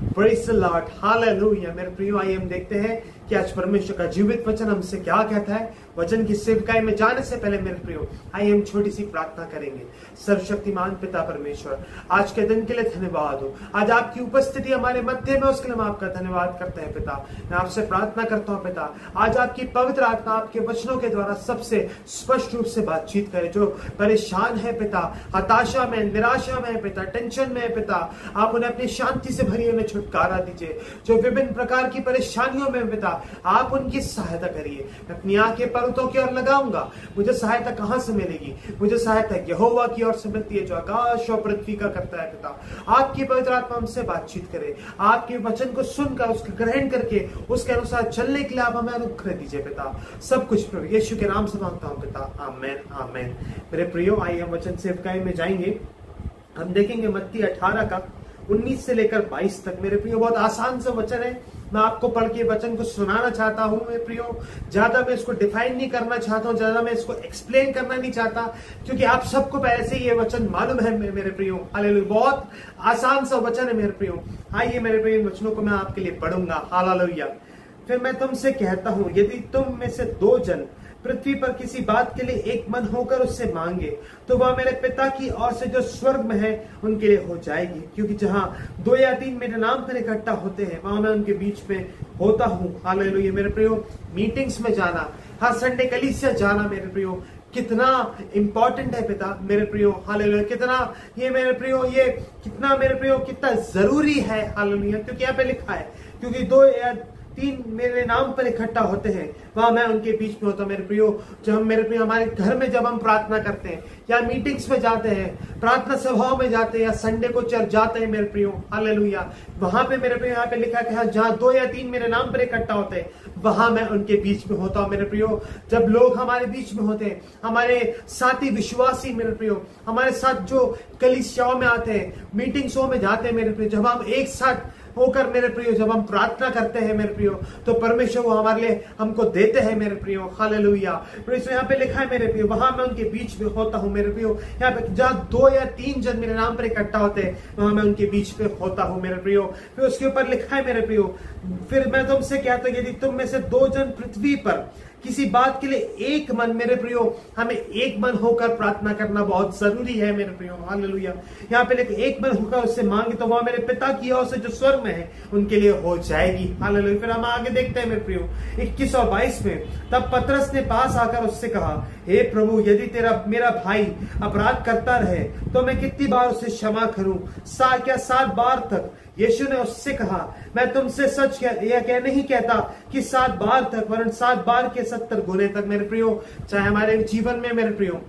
Praise the Lord, hallelujah. मेरे प्रियो, आइए हम देखते हैं कि आज परमेश्वर का जीवित वचन हमसे क्या कहता है। वचन की सेवकाई में जाने से पहले मेरे प्रियो, आइए हम छोटी सी प्रार्थना करेंगे। सर्वशक्तिमान पिता परमेश्वर, आज के दिन के लिए धन्यवाद हो। आज आपकी उपस्थिति हमारे मध्य में, उसके लिए हम आपका धन्यवाद करते हैं पिता। मैं आपसे प्रार्थना करता हूँ पिता, आज आपकी पवित्र आत्मा आपके वचनों के द्वारा सबसे स्पष्ट रूप से बातचीत करे। जो परेशान है पिता, हताशा में, निराशा में है पिता, टेंशन में है पिता, आप उन्हें अपनी शांति से भरिए, उन्हें छुटकारा दीजिए। जो विभिन्न प्रकार की परेशानियों में पिता, आप उनकी सहायता करिए। मैं अपनी आंखें पर्वतों की ओर लगाऊंगा, मुझे सहायता कहां से मिलेगी? मुझे सहायता यहोवा की ओर से मिलती है, जो आकाश और पृथ्वी का करता है पिता। आपकी पवित्र आत्मा हमसे बातचीत करे, आपके वचन को सुनकर उसका ग्रहण करके उसके अनुसार चलने के लिए आप हमें अनुग्रह दीजिए पिता। सब कुछ प्रभु यीशु के नाम से मांगता हूं पिता, आमेन आमेन। मेरे प्रियो, आइए हम वचन सेवकाई में जाएंगे। हम देखेंगे मत्ती 18 का 19 से लेकर 22 तक। मेरे प्रियो, बहुत आसान सा वचन है। मैं आपको पढ़ के वचन को सुनाना चाहता हूं। मेरे प्रियो, ज्यादा मैं इसको डिफाइन नहीं करना चाहता हूं, ज्यादा मैं इसको एक्सप्लेन करना नहीं चाहता, क्योंकि आप सबको पहले से ये वचन मालूम है मेरे प्रियो। हालेलुया, बहुत आसान सा वचन है मेरे प्रियो। आइए मेरे प्रियो, इन वचनों को मैं आपके लिए पढ़ूंगा। हालेलुया। फिर मैं तुमसे कहता हूं, यदि तुम में से 2 जन पृथ्वी पर किसी बात के लिए एक मन होकर उससे मांगे, तो वह मेरे पिता की ओर से जो स्वर्ग में है उनके लिए हो जाएगी। क्योंकि जहां 2 या 3 मेरे नाम पर इकट्ठा होते हैं, वहां मैं उनके बीच में होता हूं। हालेलुया। मेरे प्रियो, मीटिंग्स में जाना, हर संडे कलीसिया जाना मेरे प्रियो, कितना इंपॉर्टेंट है पिता। मेरे प्रियो, हालेलुया, कितना ये मेरे प्रियो, ये कितना मेरे प्रियो, कितना जरूरी है। हालेलुया। क्योंकि यहाँ पे लिखा है, क्योंकि 2 या 3 मेरे नाम पर इकट्ठा होते हैं, वहां मैं उनके बीच में होता हूं। मेरे प्रियो, जब हम मेरे प्रियो हमारे घर में जब हम प्रार्थना करते हैं, या मीटिंग्स में जाते हैं, प्रार्थना सभाओं में जाते हैं, या संडे को चर्च जाते हैं मेरे प्रियो, हालेलुया, वहां पे मेरे प्रियो, यहाँ पे लिखा है जहां 2 या 3 मेरे नाम पर इकट्ठा होते हैं, वहां मैं उनके बीच में होता हूं। मेरे प्रियो, जब लोग हमारे बीच में होते हैं, हमारे साथी विश्वासी मेरे प्रियो, हमारे साथ जो कलीसियाओं में आते हैं, मीटिंग्सों में जाते हैं मेरे प्रियो, जब हम एक साथ होकर मेरे प्रियो जब हम प्रार्थना करते हैं मेरे प्रियो, तो परमेश्वर वो हमारे लिए हमको देते हैं मेरे प्रियो। हालेलुया। यहाँ पे लिखा है मेरे प्रियो, वहां मैं उनके बीच में होता हूं मेरे प्रियो। यहाँ पे जहां 2 या 3 जन मेरे नाम पर इकट्ठा होते हैं, वहां मैं उनके बीच में होता हूं मेरे प्रियो। फिर उसके ऊपर लिखा है मेरे प्रियो, फिर मैं तुमसे कहता हूं, यदि तुम में से 2 जन पृथ्वी पर किसी बात के लिए एक मन, मेरे प्रियो, हमें एक मन होकर प्रार्थना करना बहुत जरूरी है मेरे प्रियो। हालेलुया। यहाँ पे लिखे एक मन होकर उससे मांगे, तो वह मेरे पिता की ओर से जो स्वर्ग में है उनके लिए हो जाएगी। हालेलुया। फिर हम आगे देखते हैं मेरे प्रियो 21 और 22 में। तब पतरस ने पास आकर उससे कहा, हे प्रभु, यदि मेरा भाई अपराध करता रहे तो मैं कितनी बार उसे क्षमा करूं? क्या 7 बार तक? यीशु ने उससे कहा, मैं तुमसे सच यह नहीं कहता कि 7 बार तक, वरन 7 बार के 70 गुने तक। मेरे प्रियो, चाहे हमारे जीवन में मेरे प्रियो,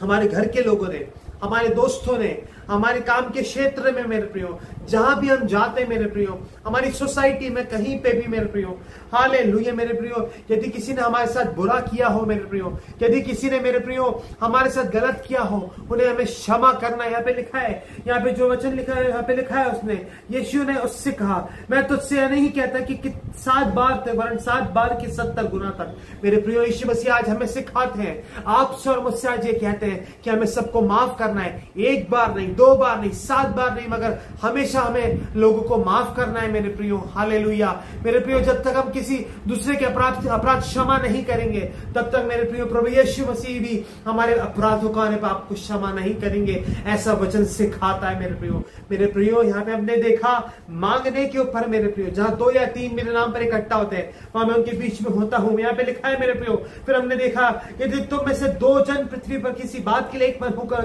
हमारे घर के लोगों ने, हमारे दोस्तों ने, हमारे काम के क्षेत्र में मेरे प्रियो, जहां भी हम जाते मेरे प्रियो, हमारी सोसाइटी में कहीं पे भी मेरे प्रियो, हालेलुया मेरे प्रियो, यदि किसी ने हमारे साथ बुरा किया हो मेरे प्रियो, यदि किसी ने मेरे प्रियो हमारे साथ गलत किया हो, उन्हें हमें क्षमा करना। यहाँ पे लिखा है, यहाँ पे जो वचन लिखा है, यहाँ पे लिखा है, उसने, यीशु ने उससे कहा, मैं तुझसे यह नहीं कहता कि 7 बार तक, वरन 7 बार के 70 गुना तक। मेरे प्रियो, यीशु मसीह आज हमें सिखाते हैं, आपसे और मुझसे आज ये कहते हैं कि हमें सबको माफ करना है। 1 बार नहीं, 2 बार नहीं, 7 बार नहीं, मगर हमेशा हमें लोगों को माफ करना है मेरे प्रियो। हालेलुया। मेरे प्रियो, जब तक हम किसी दूसरे के अपराध क्षमा नहीं करेंगे, तब तक मेरे प्रियो प्रभु यीशु मसीह भी हमारे अपराधों का पाप को क्षमा नहीं करेंगे। ऐसा वचन सिखाता है मेरे प्रियो। मेरे प्रियो, यहाँ पे हमने देखा मांगने के ऊपर मेरे प्रियो, जहां 2 या 3 मेरे नाम पर इकट्ठा होते हैं, वहां मैं उनके बीच में होता हूं। यहाँ पे लिखा है मेरे प्रियो, फिर हमने देखा, यदि तुम में से 2 जन पृथ्वी पर किसी बात के लिए एक मन होकर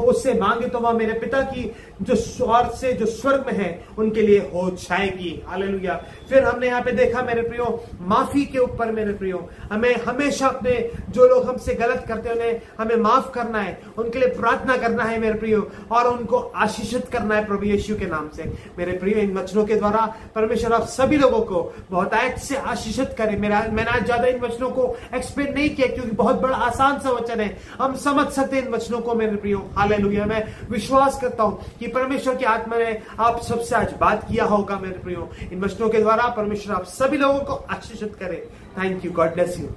उससे मांगे, तो वह मेरे पिता की जो स्वार्थ से जो स्वर्ग में है उनके लिए हो जाएगी। हालेलुया। फिर हमने यहाँ पे देखा मेरे प्रियो, माफी के ऊपर मेरे प्रियो, हमें हमेशा अपने जो लोग हमसे गलत करते हैं उन्हें हमें माफ करना है, उनके लिए प्रार्थना करना है मेरे प्रियो, और उनको आशीषित करना है प्रभु यीशु के नाम से। मेरे प्रियो, इन वचनों के द्वारा परमेश्वर आप सभी लोगों को बहुत आयत से आशीषित करे। मैंने आज ज्यादा इन वचनों को एक्सप्लेन नहीं किया, क्योंकि बहुत बड़ा आसान सा वचन है, हम समझ सकते हैं इन वचनों को मेरे प्रियो। हालेलुया। मैं विश्वास करता हूं कि परमेश्वर की आत्मा ने आप सबसे आज बात किया होगा मेरे प्रियो। इन वचनों के द्वारा परमेश्वर आप सभी लोगों को आशीषित करे। Thank you. God bless you.